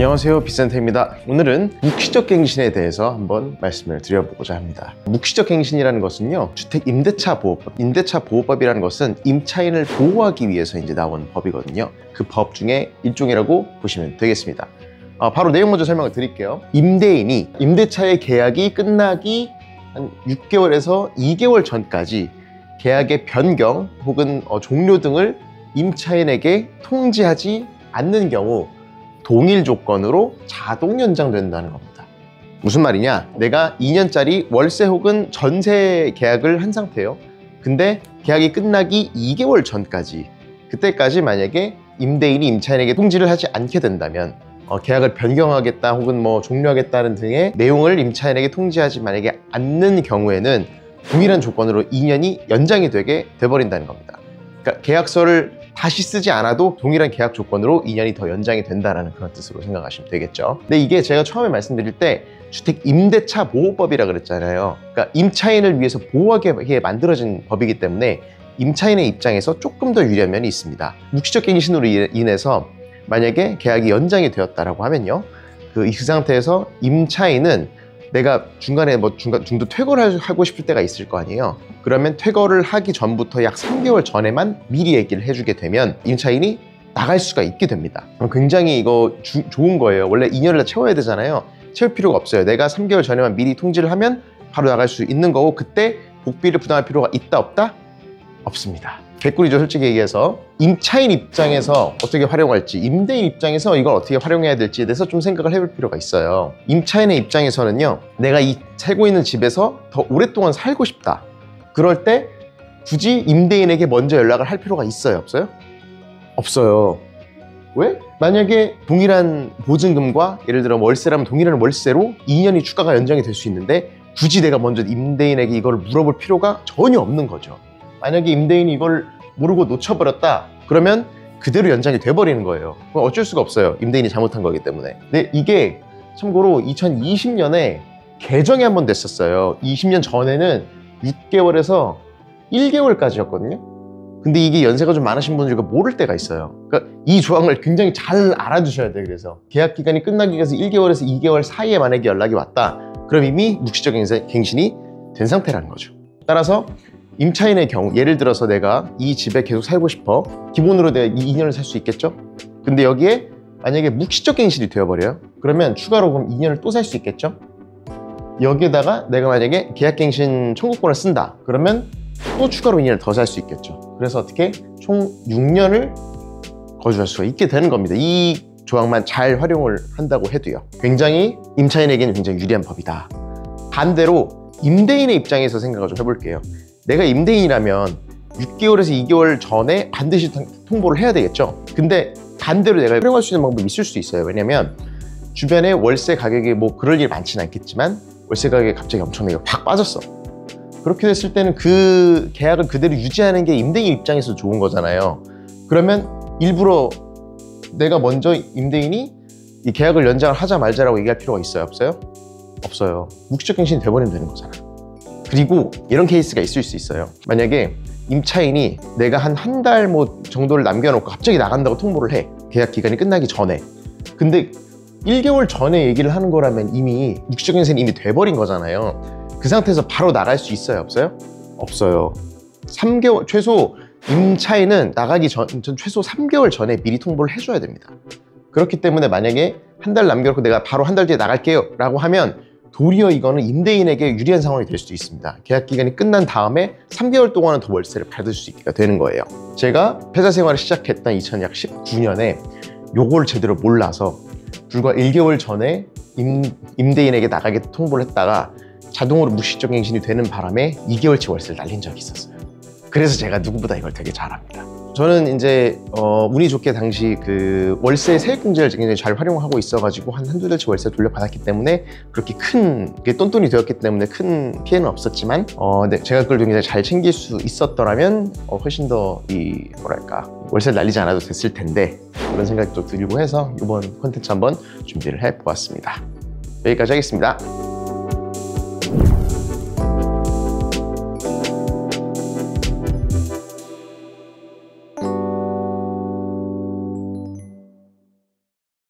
안녕하세요, 비센터입니다. 오늘은 묵시적 갱신에 대해서 한번 말씀을 드려보고자 합니다. 묵시적 갱신이라는 것은요, 주택 임대차 보호법, 임대차 보호법이라는 것은 임차인을 보호하기 위해서 이제 나온 법이거든요. 그 법 중에 일종이라고 보시면 되겠습니다. 바로 내용 먼저 설명을 드릴게요. 임대인이 임대차의 계약이 끝나기 한 6개월에서 2개월 전까지 계약의 변경 혹은 종료 등을 임차인에게 통지하지 않는 경우 동일 조건으로 자동 연장된다는 겁니다. 무슨 말이냐? 내가 2년짜리 월세 혹은 전세 계약을 한 상태예요. 근데 계약이 끝나기 2개월 전까지, 그때까지 만약에 임대인이 임차인에게 통지를 하지 않게 된다면 계약을 변경하겠다 혹은 종료하겠다는 등의 내용을 임차인에게 통지하지 만약에 않는 경우에는 동일한 조건으로 2년이 연장이 되게 돼버린다는 겁니다. 그러니까 계약서를 다시 쓰지 않아도 동일한 계약 조건으로 2년이 더 연장이 된다는 그런 뜻으로 생각하시면 되겠죠. 근데 이게 제가 처음에 말씀드릴 때 주택 임대차 보호법이라 그랬잖아요. 그러니까 임차인을 위해서 보호하게 만들어진 법이기 때문에 임차인의 입장에서 조금 더 유리한 면이 있습니다. 묵시적 갱신으로 인해서 만약에 계약이 연장이 되었다라고 하면요, 그 상태에서 임차인은 내가 중간에 중도 퇴거를 하고 싶을 때가 있을 거 아니에요. 그러면 퇴거를 하기 전부터 약 3개월 전에만 미리 얘기를 해주게 되면 임차인이 나갈 수가 있게 됩니다. 굉장히 이거 좋은 거예요. 원래 2년을 다 채워야 되잖아요. 채울 필요가 없어요. 내가 3개월 전에만 미리 통지를 하면 바로 나갈 수 있는 거고, 그때 복비를 부담할 필요가 있다 없다? 없습니다. 개꿀이죠, 솔직히 얘기해서. 임차인 입장에서 어떻게 활용할지, 임대인 입장에서 이걸 어떻게 활용해야 될지에 대해서 좀 생각을 해볼 필요가 있어요. 임차인의 입장에서는요, 내가 살고 있는 집에서 더 오랫동안 살고 싶다. 그럴 때 굳이 임대인에게 먼저 연락을 할 필요가 있어요, 없어요? 없어요. 왜? 만약에 동일한 보증금과 예를 들어 월세라면 동일한 월세로 2년이 추가가 연장이 될 수 있는데 굳이 내가 먼저 임대인에게 이걸 물어볼 필요가 전혀 없는 거죠. 만약에 임대인이 이걸 모르고 놓쳐버렸다, 그러면 그대로 연장이 돼버리는 거예요. 그럼 어쩔 수가 없어요. 임대인이 잘못한 거기 때문에. 근데 이게 참고로 2020년에 개정이 한번 됐었어요. 20년 전에는 6개월에서 1개월까지였거든요. 근데 이게 연세가 좀 많으신 분들 이거 모를 때가 있어요. 그러니까 이 조항을 굉장히 잘 알아두셔야 돼요. 그래서 계약 기간이 끝나기 위해서 1개월에서 2개월 사이에 만약에 연락이 왔다, 그럼 이미 묵시적 갱신이 된 상태라는 거죠. 따라서 임차인의 경우, 예를 들어서 내가 이 집에 계속 살고 싶어. 기본으로 내가 2년을 살 수 있겠죠? 근데 여기에 만약에 묵시적 갱신이 되어버려요. 그러면 추가로 그럼 2년을 또 살 수 있겠죠? 여기에다가 내가 만약에 계약갱신 청구권을 쓴다. 그러면 또 추가로 2년을 더 살 수 있겠죠. 그래서 어떻게 총 6년을 거주할 수가 있게 되는 겁니다. 이 조항만 잘 활용을 한다고 해도요. 굉장히 임차인에게는 굉장히 유리한 법이다. 반대로 임대인의 입장에서 생각을 좀 해볼게요. 내가 임대인이라면 6개월에서 2개월 전에 반드시 통보를 해야 되겠죠. 근데 반대로 내가 활용할 수 있는 방법이 있을 수 있어요. 왜냐면 주변에 월세 가격이 그럴 일 많지는 않겠지만 월세 가격이 갑자기 엄청나게 확 빠졌어. 그렇게 됐을 때는 그 계약을 그대로 유지하는 게 임대인 입장에서 좋은 거잖아요. 그러면 일부러 내가 먼저 임대인이 이 계약을 연장을 하자 말자라고 얘기할 필요가 있어요, 없어요? 없어요. 묵시적 갱신이 돼버리면 되는 거잖아. 그리고 이런 케이스가 있을 수 있어요. 만약에 임차인이 내가 한 달 정도를 남겨놓고 갑자기 나간다고 통보를 해. 계약 기간이 끝나기 전에. 근데 1개월 전에 얘기를 하는 거라면 이미 묵시적 갱신이 이미 돼버린 거잖아요. 그 상태에서 바로 나갈 수 있어요, 없어요? 없어요. 3개월, 최소 임차인은 나가기 전 최소 3개월 전에 미리 통보를 해줘야 됩니다. 그렇기 때문에 만약에 한 달 남겨놓고 내가 바로 한 달 뒤에 나갈게요 라고 하면 도리어 이거는 임대인에게 유리한 상황이 될 수도 있습니다. 계약 기간이 끝난 다음에 3개월 동안은 더 월세를 받을 수 있게 되는 거예요. 제가 회사 생활을 시작했던 2019년에 요걸 제대로 몰라서 불과 1개월 전에 임대인에게 나가게 통보를 했다가 자동으로 묵시적 갱신이 되는 바람에 2개월치 월세를 날린 적이 있었어요. 그래서 제가 누구보다 이걸 되게 잘합니다. 저는 이제 운이 좋게 당시 그 월세 세액공제를 굉장히 잘 활용하고 있어가지고 한두 달치 월세 돌려받았기 때문에 그렇게 게 똔똔이 되었기 때문에 큰 피해는 없었지만 네, 제가 그걸 굉장히 잘 챙길 수 있었더라면 훨씬 더 월세를 날리지 않아도 됐을 텐데, 그런 생각도 들고 해서 이번 콘텐츠 한번 준비를 해보았습니다. 여기까지 하겠습니다.